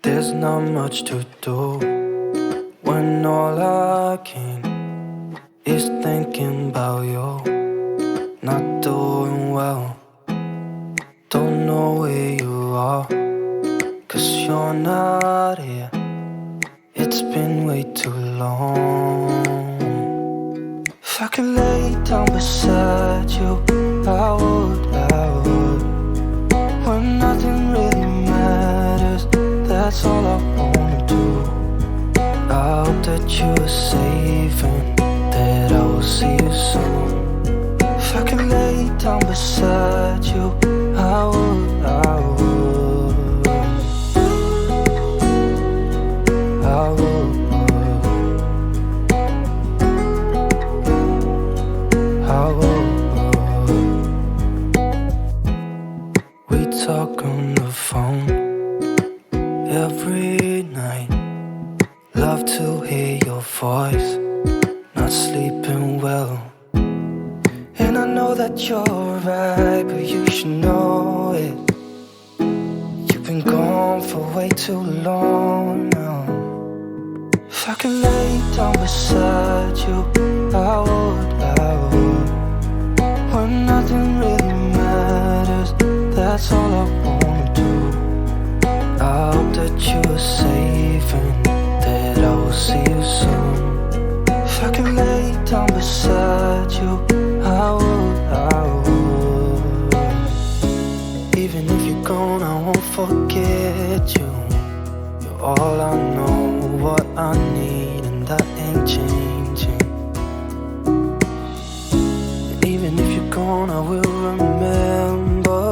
There's not much to do when all I can is thinking about you. Not doing well, don't know where you are, 'cause you're not here. It's been way too long. If I could lay down beside you, I would. When nothing really matters, that's all I wanna do. I hope that you are safe and that I will see you soon. If I could lay down beside you, I would. We talk on the phone every night. Love to hear your voice. Not sleeping well, and I know that you're right, but you should know it. You've been gone for way too long now. If I could lay down beside you, I would. When nothing really matters, that's all I wanna do. I hope that you are safe and that I will see you soon. If I can lay down beside you, I would. Even if you're gone, I won't forget you. You're all I know, what I need, and that ain't changing. And even if you're gone, I will remember.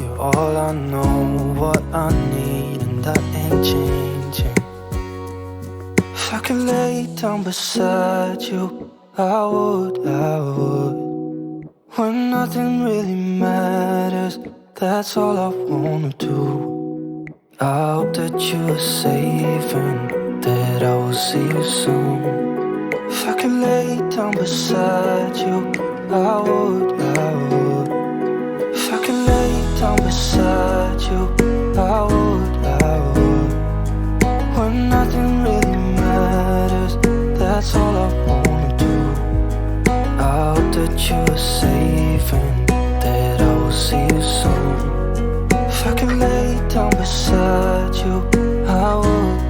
You're all I know, what I need, and that ain't changing. If I could lay down beside you, I would. When nothing really matters, that's all I wanna do. I hope that you are safe and that I will see you soon. If I could lay down beside you, I would. If I could lay down beside you, I would. When nothing really matters, that's all I wanna do. I hope that you are safe and that I will see you soon. If I could lay down beside you, I would.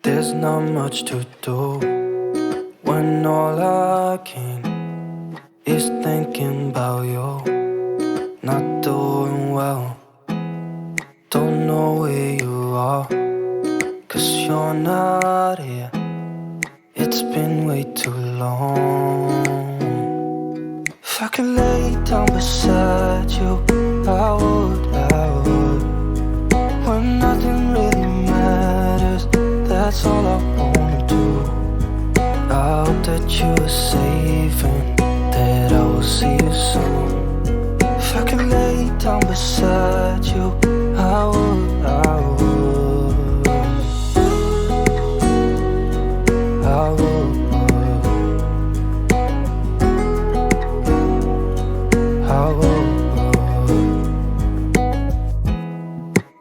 There's not much to do when all I can is thinking about you. Not doing well, don't know where you are, 'cause you're not here. It's been way too long. If I could lay down beside you, I would. When nothing really matters, that's all I wanna do. I hope that you are safe and that I will see you soon. If I could lay down beside you, I would.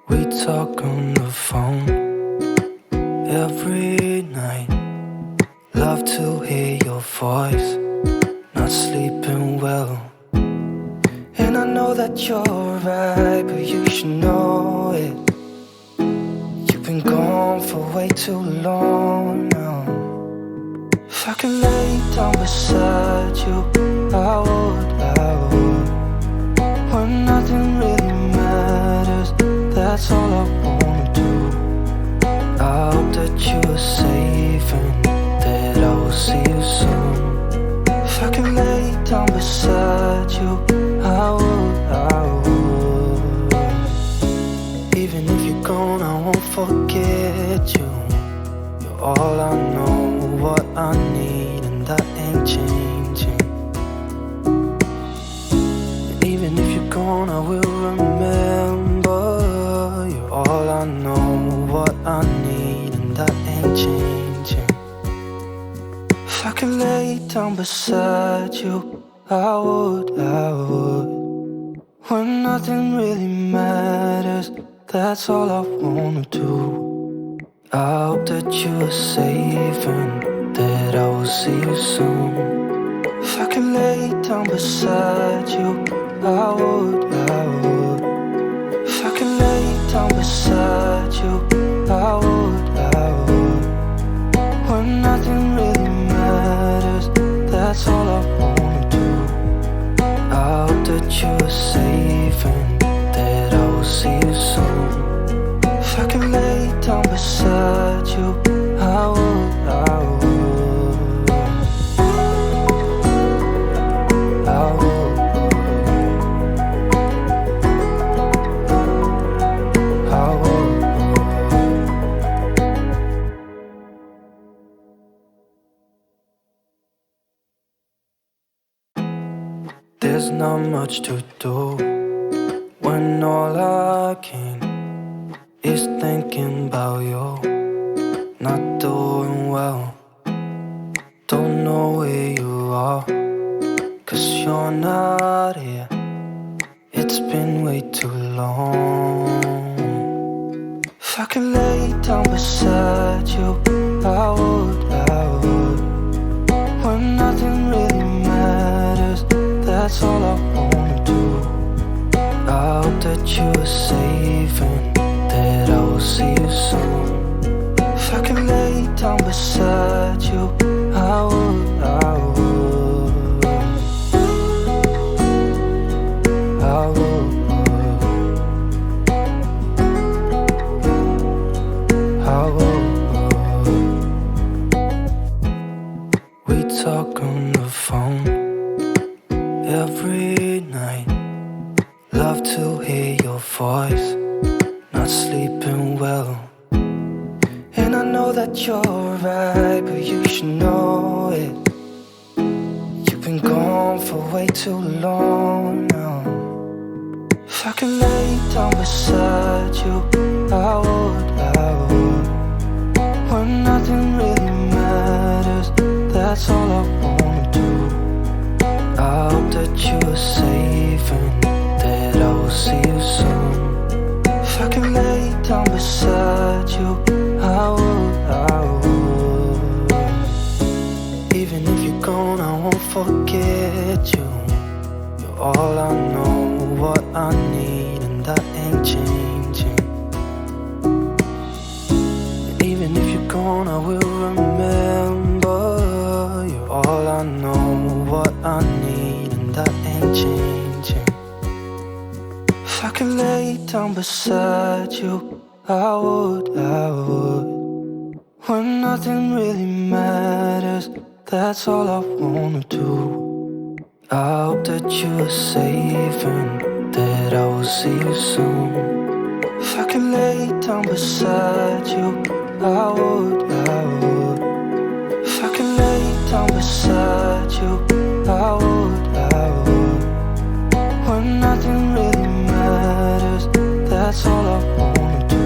We talk on the phone every night. Love to hear your voice. Not sleeping well, and I know that you're right, but you should know it. You've been gone for way too long now. If I could lay down beside you, I would. When nothing really matters, that's all I wanna do. I hope that you are safe and that I will see you soon. If I could lay down beside you, I would. Even if you're gone, I won't forget you. You're all I know, what I need, and that ain't changing. Even if you're gone, I will remember. You're all I know, what I need, and that ain't changing. If I could lay down beside you, I would. When nothing really matters, that's all I wanna do. I hope that you are safe and that I will see you soon. If I could lay down beside you, I would. If I could lay down beside you, I would. When nothing really matters, that's all I wanna do. I hope that you are safe and that I will see you soon. If I could lay down beside you, I would. There's not much to do when all I can is thinking about you. Not doing well, don't know where you are, 'cause you're not here. It's been way too long. If I could lay down beside you, I would. When nothing really matters, that's all I wanna do. I hope that you are safe and that I will see you soon. If I could lay down beside you, I would. We talk on the phone every night. Love to hear your voice. Not sleeping well, and I know that you're right, but you should know it. You've been gone for way too long now. If I could lay down beside you, I would. When nothing really matters, that's all I wanna do. I hope that you are safe and that I will see you soon. If I could lay down beside you, I would. Even if you're gone, I won't forget you. You're all I know, what I need, and that ain't changing. And even if you're gone, I will remember. You're all I know, what I need, and that ain't changing. If I could lay down beside you, I would. When nothing really matters, that's all I wanna do. I hope that you are safe and that I will see you soon. If I could lay down beside you, I would. If I could lay down beside you, I would. When nothing really matters, that's all I wanna do.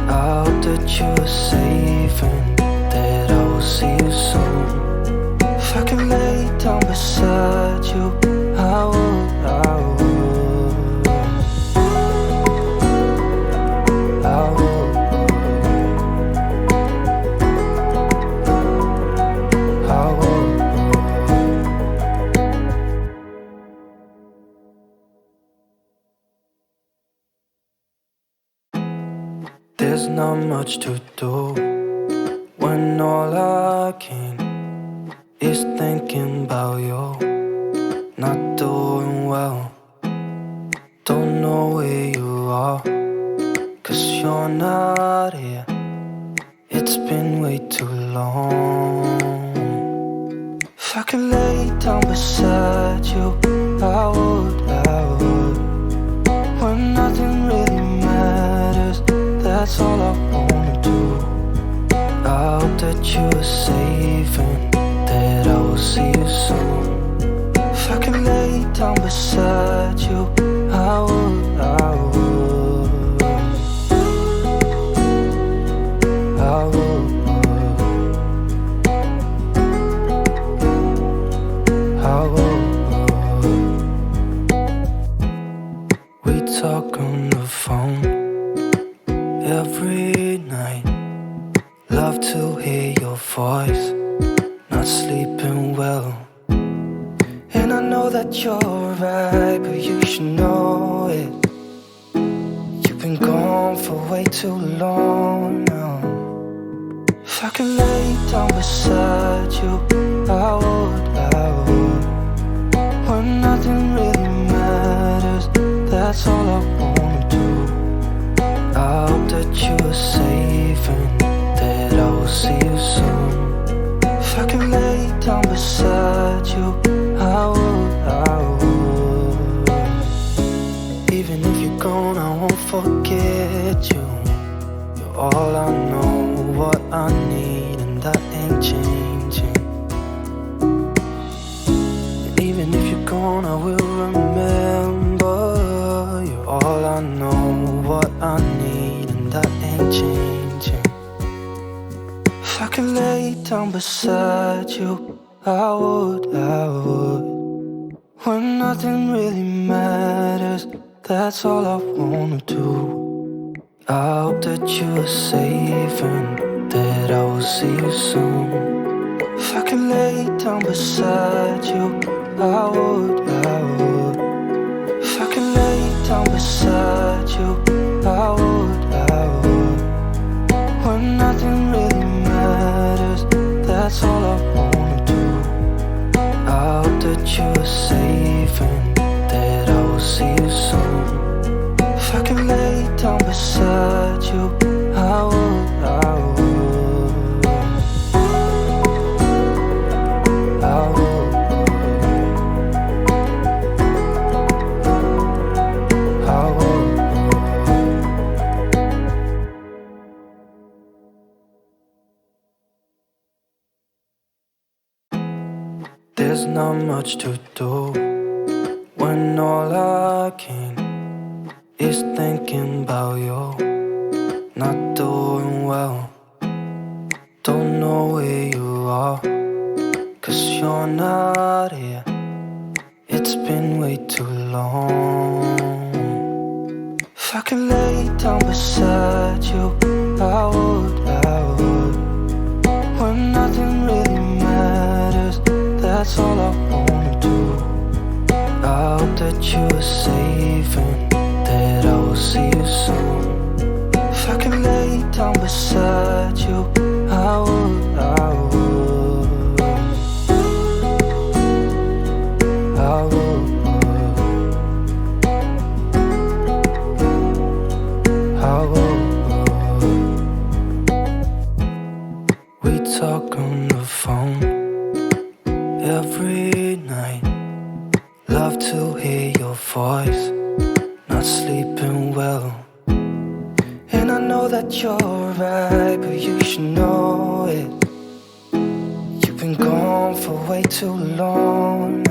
I hope that you are safe and that I will see you soon. If I could lay down beside you, I would. There's not much to do when all I can is thinking about you. Not doing well, don't know where you are, 'cause you're not here. It's been way too long. If I could lay down beside you, I would. When nothing really matters, that's all I wanna do. I hope that you are safe and that I will see you soon. If I could lay down beside beside you, I would, I would, I would, I would. We talk on the phone every night. Love to hear your voice. Not sleeping well. And I know that you're right, but you should know it. You've been gone for way too long now. If I could lay down beside you, I would, I would. When nothing really matters, that's all I wanna do. I hope that you are safe and that I will see you soon. If I could lay down beside you, I would, I would. Even if you're gone, I won't forget you. You're all I know, what I need, and that ain't changing. And even if you're gone, I will remember. You're all I know, what I need, and that ain't changing. If I could lay down beside you, I would, I would. When nothing really matters, that's all I wanna do. I hope that you are safe and that I will see you soon. If I could lay down beside you, I would, I would. If I could lay down beside you, I would, I would. When nothing really matters, that's all I wanna do. I hope that you are safe and that I will see you soon. If I could lay down beside you, I would, I would, I would, I would. There's not much to do when all I can is thinking about you. Not doing well, don't know where you are, 'cause you're not here. It's been way too long. If I could lay down beside you, I would, I would. When nothing really matters, that's all I wanna do. I hope that you are safe and that I will see you soon. If I could lay down beside you, I would, I would, I would, I would. We talk on the phone every night. Love to hear your voice. Not sleeping well. And I know that you're right, but you should know it. You've been gone for way too long.